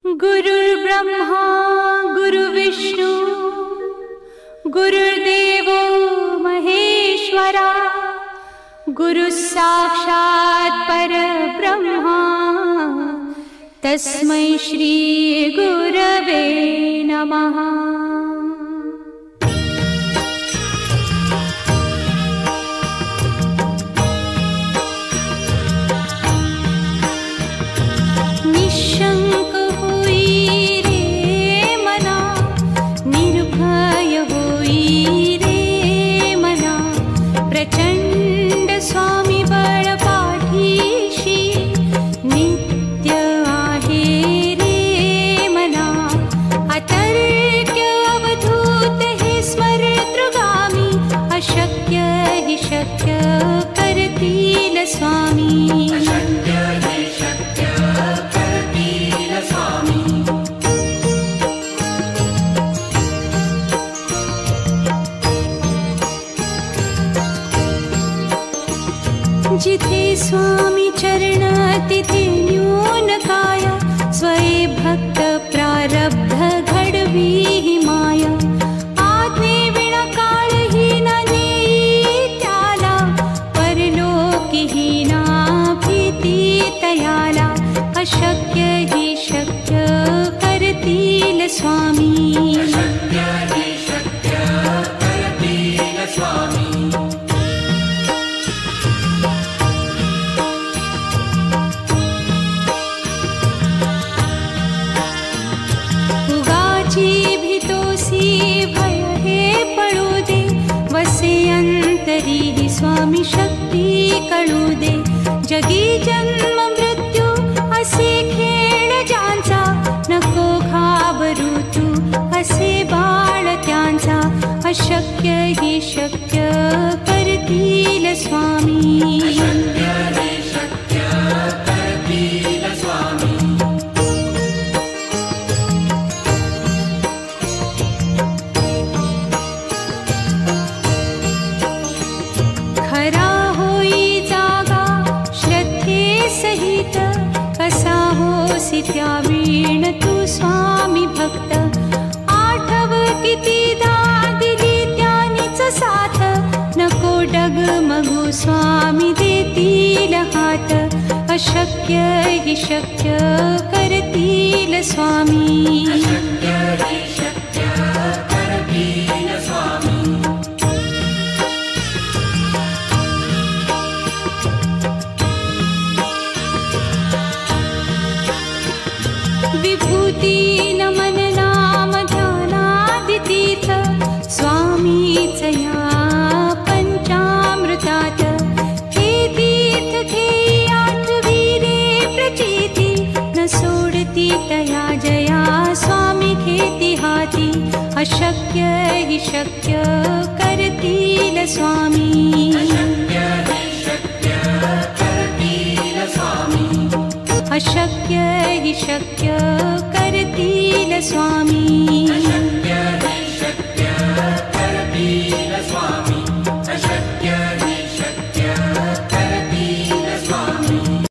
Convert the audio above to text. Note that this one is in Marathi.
गुरुर्ब्रह्मा गुरुविष्णु गुरुर्देवो महेश्वरा गुरुसाक्षात् परब्रह्मा तस्मै श्री गुरवे नमः। निशंक होई रे मना, निर्भय होई रे मना, प्रचंड स्वामी बळ पाठीशी नित्य आहे रे मना। अतर्क्य अवधूत हे स्मरतृगामी, अशक्य हि शक्य करतील स्वामी। जिथे स्वामी चरण तिथे न्यून काया, स्वये भक्त प्रारब्ध घडवी ही माया। आज्ञे विना काळही ना नेई त्याला, परलोकी ही ना भीती तयाला। अशक्य ही शक्य करतील स्वामी। स्वामी शक्ती कळू दे, जगी जन्म मृत्यू असे खेळ ज्यांचा। नको घाबरू तू असे बाळ त्यांचा, अशक्य ही शक्य करतील स्वामी। त्यावीण तू स्वामी भक्त, आठव कितीदा दिली त्यानीच साथ। नको डगमगू स्वामी देतील हात, अशक्य हि शक्य करतील स्वामी। विभूती नमन नाम ध्यानादितीर्थ, स्वामीच या पंचामृतात। हे तीर्थ घेई आठवी रे प्रचिती, न सोडती तया जया स्वामी घेती हाती। अशक्य हि शक्य करतील स्वामी। अशक्य हि शक्य करतील स्वामी।